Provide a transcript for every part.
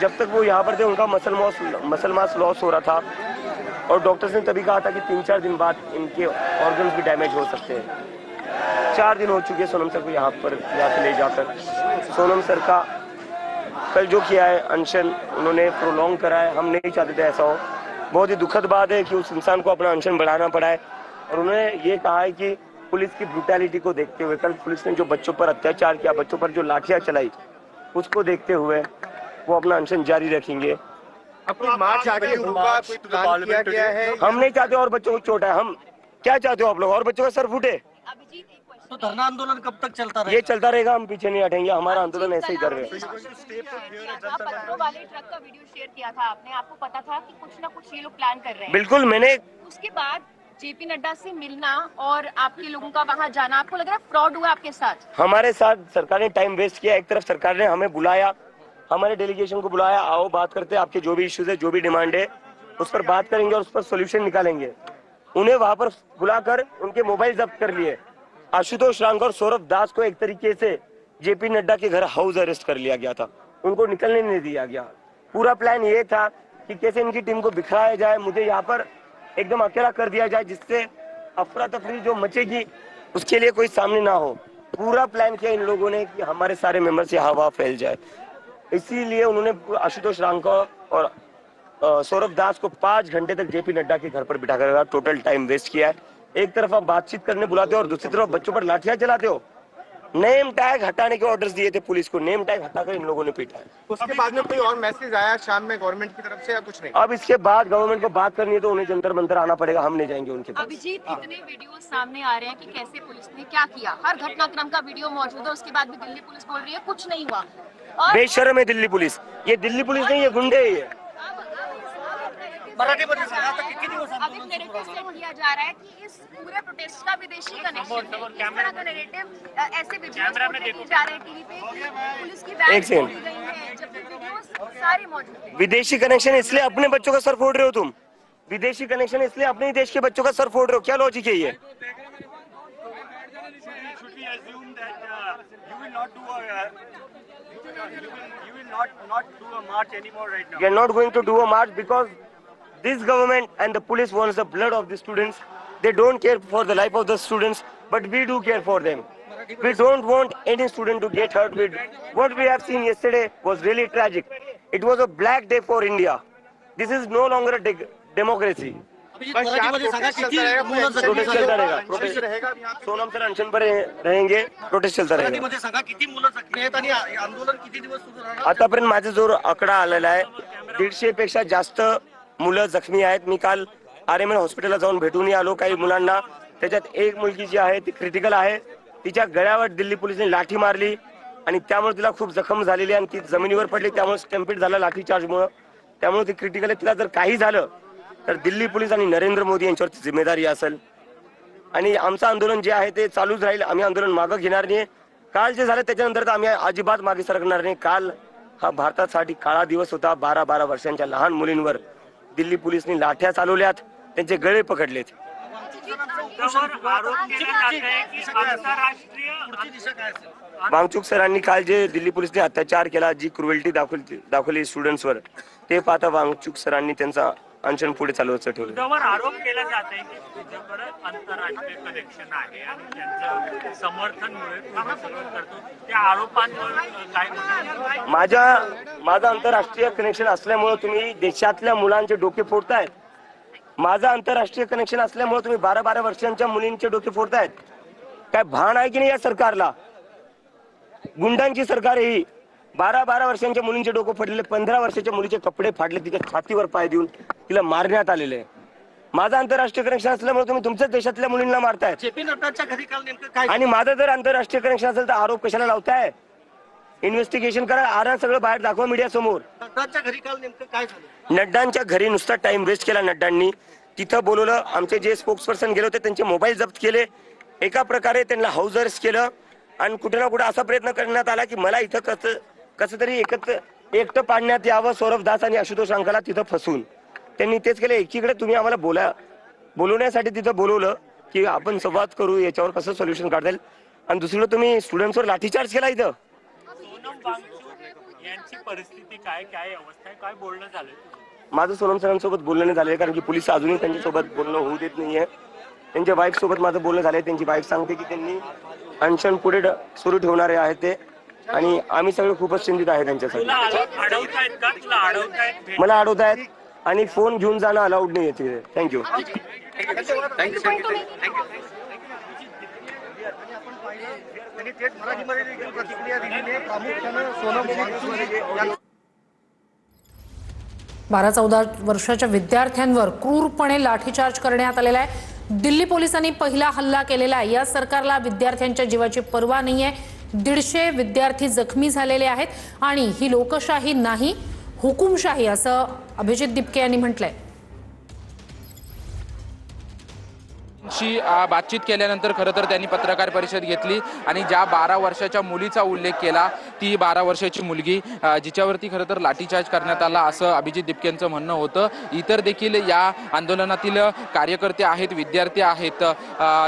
जब तक वो यहाँ पर थे उनका मसल मास लॉस हो रहा था और डॉक्टर्स ने तभी कहा था कि 3-4 दिन बाद इनके ऑर्गन्स भी डैमेज हो सकते हैं। 4 दिन हो चुके सोनम सर को यहाँ से ले जाकर। सोनम सर का कल जो किया है अनशन उन्होंने प्रोलॉन्ग करा है, हम नहीं चाहते थे ऐसा हो। बहुत ही दुखद बात है कि उस इंसान को अपना अनशन बढ़ाना पड़ा है और उन्होंने ये कहा है कि पुलिस की ब्रूटैलिटी को देखते हुए, कल पुलिस ने जो बच्चों पर अत्याचार किया, बच्चों पर जो लाठियां चलाई, उसको देखते हुए वो अपना अनशन जारी रखेंगे। अपनी मार्च आगे होगा, कोई प्लान किया गया है? हम नहीं चाहते और बच्चों को चोट है। हम क्या चाहते हो आप लोग, और बच्चों का सर फूटे? तो धरना आंदोलन कब तक चलता रहेगा? ये चलता रहेगा, हम पीछे नहीं हटेंगे, हमारा आंदोलन ऐसे ही कर रहे हैं। पत्थरों वाले ट्रक का वीडियो शेयर किया था आपने, आपको पता था कि कुछ ना कुछ ये लोग प्लान कर रहे हैं? बिल्कुल, मैंने उसके बाद जेपी नड्डा से मिलना और आपके लोगों का वहां जाना, आपको लग रहा है फ्रॉड हुआ आपके साथ? हमारे साथ सरकार ने टाइम वेस्ट किया। एक तरफ सरकार ने हमें बुलाया, हमारे डेलीगेशन को बुलाया, आओ बात करते हैं, आपके जो भी इश्यूज है, जो भी डिमांड है उस पर बात करेंगे और उस पर सोल्यूशन निकालेंगे। उन्हें वहां पर बुलाकर उनके मोबाइल जब्त कर लिए। आशुतोष रांग और सौरभ दास को एक तरीके से जेपी नड्डा के घर हाउस अरेस्ट कर लिया गया था, उनको निकलने नहीं दिया गया। पूरा प्लान ये था कि कैसे इनकी टीम को बिखराया जाए, मुझे यहाँ पर एकदम अकेला कर दिया जाए, जिससे अफरा तफरी जो मचेगी उसके लिए कोई सामने ना हो। पूरा प्लान किया इन लोगों ने कि हमारे सारे मेंबर से हवा फैल जाए। इसीलिए उन्होंने आशुतोष रांग को और सौरभ दास को 5 घंटे तक जेपी नड्डा के घर पर बिठा कर टोटल टाइम वेस्ट किया है। एक तरफ आप बातचीत करने बुलाते हो और दूसरी तरफ बच्चों पर लाठियां चलाते हो। नेम टैग हटाने के ऑर्डर्स दिए थे पुलिस को, नेम टैग हटाकर इन लोगों ने पीटा है। उसके बाद में कोई और मैसेज आया शाम में गवर्नमेंट की तरफ से या कुछ नहीं? अब इसके बाद गवर्नमेंट को बात करनी है तो उन्हें जंतर मंतर आना पड़ेगा, हम नहीं जाएंगे उनके पास। अभिजीत, इतने वीडियो सामने आ रहे हैं कि कैसे पुलिस ने क्या किया, हर घटनाक्रम का वीडियो मौजूद है, उसके बाद भी दिल्ली पुलिस बोल रही है कुछ नहीं हुआ। और बेशर्म है दिल्ली पुलिस, ये दिल्ली पुलिस नहीं, ये गुंडे ही है। मराठीमध्ये सांगा आता किती दिवस अब एक नैरेटिव सेट किया जा रहा है कि इस पूरे प्रोटेस्ट का विदेशी कनेक्शन है। इस तरह का नैरेटिव ऐसे वीडियोस पोर्ट्रे जा रहे हैं टीवी पे कि पुलिस की बैन एक सेकंड। की गई है, जबकि वीडियोस सारे मौजूद हैं। विदेशी कनेक्शन इसलिए अपने बच्चों का सर फोड़ रहे हो तुम, विदेशी कनेक्शन इसलिए अपने ही देश के बच्चों का सर फोड़ रहे हो, क्या लॉजिक है ये? You are not going to do a march because this government and the police wants the blood of the students. They don't care for the life of the students, but we do care for them. We don't want any student to get hurt. What we have seen yesterday was really tragic. It was a black day for India. This is no longer a democracy. मराठीमध्ये सांगा किती मुलं prostate जखमी चलता झाली? रहेगा, prostate Sonam sir अनशन पर रहेंगे, प्रोटेस्ट चलता रहेगा। मराठीमध्ये सांगा किती मुलं जखमी आहेत आणि आंदोलन किती दिवस सुरू राहणार? आतापर्यंत माझा जो आकडा आलेला आहे 150 पेक्षा जास्त मुलं जखमी आहेत। मी काल आरएमएन हॉस्पिटलला जाऊन भेटून आलो काही मुलांना, त्याच्यात एक मुलगी जी आहे ती क्रिटिकल आहे, तिच्या गळ्यावर दिल्ली पोलिसांनी लाठी मारली आणि त्यामुळे तिला खूप जखम झालेली आणि ती जमिनीवर पडली, त्यामुळे स्टॅम्पिड झाला लाठी चार्जमुळे, त्यामुळे ती क्रिटिकल आहे। तिला जर काही झालं तर दिल्ली पोलीस आणि नरेंद्र मोदी यांच्यावरती जिम्मेदारी असेल आणि आमचं आंदोलन जे आहे ते चालूच राहील। आम्ही आंदोलन मागे घेणार नाही। काल जे झालं त्याच्यानंतर तर आम्ही अजिबात मागे सरकणार नाही। काल हा भारतासाठी काळा दिवस होता। 12-12 वर्षांच्या लहान मुलींवर दिल्ली पोलिसांनी लाठ्या चालवल्यात, त्यांचे गळे पकडलेत। वांगचूक सरांनी काल जे दिल्ली पोलिसांनी अत्याचार केला, जी क्रुएल्टी दाखवली स्टुडंट्सवर, ते पाहता वांगचूक सरांनी त्यांचा अनशन पुढे चालवायचं ठेवलं। तुझ्यावर आरोप केला जात आहे की तुझ्याकडे आंतरराष्ट्रीय कनेक्शन आहे आणि त्यांचं समर्थनमुळे तू हे सगळं करतो, त्या आरोपांवर काय म्हणतो? माझं आंतरराष्ट्रीय कनेक्शन असल्यामुळे तुम्ही देशातल्या मुलांचे डोके फोडतायत। माझं आंतरराष्ट्रीय कनेक्शन असल्यामुळे तुम्ही 12-12 वर्षांच्या मुलींचे डोके फोडतायत। काय भान आहे की नाही या सरकारला? गुंडांची सरकार ही 12-12 वर्षांच्या मुलींचे डोकं फाडलेले, 15 वर्षाच्या मुलीचे कपडे फाडले, तिच्या छातीवर पाय देऊन तिला मारण्यात आलेले। माझं आंतरराष्ट्रीय कनेक्शन असल्यामुळे तुम्ही तुमच्याच देशातल्या मुलींना मारतायत। जेपी नड्डाच्या घरी काल नेमकं काय? आणि माझं जर आंतरराष्ट्रीय कनेक्शन असेल तर आरोप कशाला लावताय? इन्व्हेस्टिगेशन करा, आरा सगळं बाहेर दाखवा मीडिया समोर। नड्डाच्या घरी काल नेमकं काय झालं? नड्डांच्या घरी नुसता टाइम वेस्ट केला नड्डांनी, तिथं बोलवलं, आमचे जे स्पोक्सपर्सन गेले होते त्यांचे मोबाईल जप्त केले, एका प्रकारे त्यांना हाऊस अरेस्ट केलं आणि कुठे ना कुठे असा प्रयत्न करण्यात आला की मला इथं कसं तरी एकटं पाडण्यात यावं सौरभ दास आणि आशुतोष रांगला तिथं फसून त्यांनी तेच केलं। एकीकडे तुम्ही आम्हाला बोलवण्यासाठी तिथं बोलवलं की आपण संवाद करू, याच्यावर कसं सोल्युशन काढता येईल, आणि दुसरीकडे तुम्ही स्टुडंट्सवर लाठीचार्ज केला इथं। सोनम वांगचूक यांची परिस्थिती काय काय अवस्था आहे, काय बोलणं झालंय? माझं सोनम सरांसोबत बोलणं नाही झालंय, कारण की पोलीस अजूनही त्यांच्यासोबत बोलणं होऊ देत नाहीये. त्यांच्या वाईफ सोबत माझं बोलणं झालंय. त्यांची वाईफ सांगते की त्यांनी अनशन पुढे सुरू ठेवणारे आहेत ते, आणि आम्ही सगळे खूपच चिंतित आहे त्यांच्यासाठी. तुला अडवतायत का? तुला अडवतायत? मला अडवतायत आणि फोन घेऊन जाणं अलाउड नाही आहे तिथे. थँक्यू. त्यांनी थेट मराठीमध्ये देखील प्रतिक्रिया दिली आहे. प्रामुख्यानं सोनम 12-14 वर्षाच्या विद्यार्थ्यांवर क्रूरपणे लाठीचार्ज करण्यात आलेला आहे. दिल्ली पोलिसांनी पहिला हल्ला केलेला आहे. या सरकारला विद्यार्थ्यांच्या जीवाची पर्वा नाहीये. 150 विद्यार्थी जखमी झालेले आहेत आणि ही लोकशाही नाही, हुकुमशाही, असं अभिजित दिपके यांनी म्हटलंय. शी बातचीत केल्यानंतर खरं तर त्यांनी पत्रकार परिषद घेतली आणि ज्या 12 वर्षाच्या मुलीचा उल्लेख केला, ती 12 वर्षाची मुलगी जिच्यावरती खरं तर लाठीचार्ज करण्यात आला असं अभिजित दिपकेंचं म्हणणं होतं. इतर देखील या आंदोलनातील कार्यकर्ते आहेत, विद्यार्थी आहेत,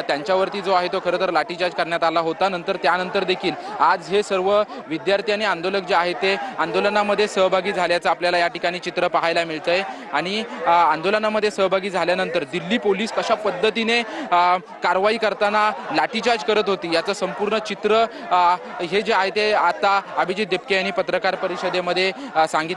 त्यांच्यावरती जो आहे तो खरं तर लाठीचार्ज करण्यात आला होता. त्यानंतर देखील आज हे सर्व विद्यार्थी आणि आंदोलक जे आहेत ते आंदोलनामध्ये सहभागी झाल्याचं आपल्याला या ठिकाणी चित्र पाहायला मिळतंय. आणि आंदोलनामध्ये सहभागी झाल्यानंतर दिल्ली पोलीस कशा पद्धतीने कारवाई करताना लाठीचार्ज करत होती याचं संपूर्ण चित्र हे जे आहे ते आता अभिजित दिपके यांनी पत्रकार परिषदेमध्ये सांगितलं.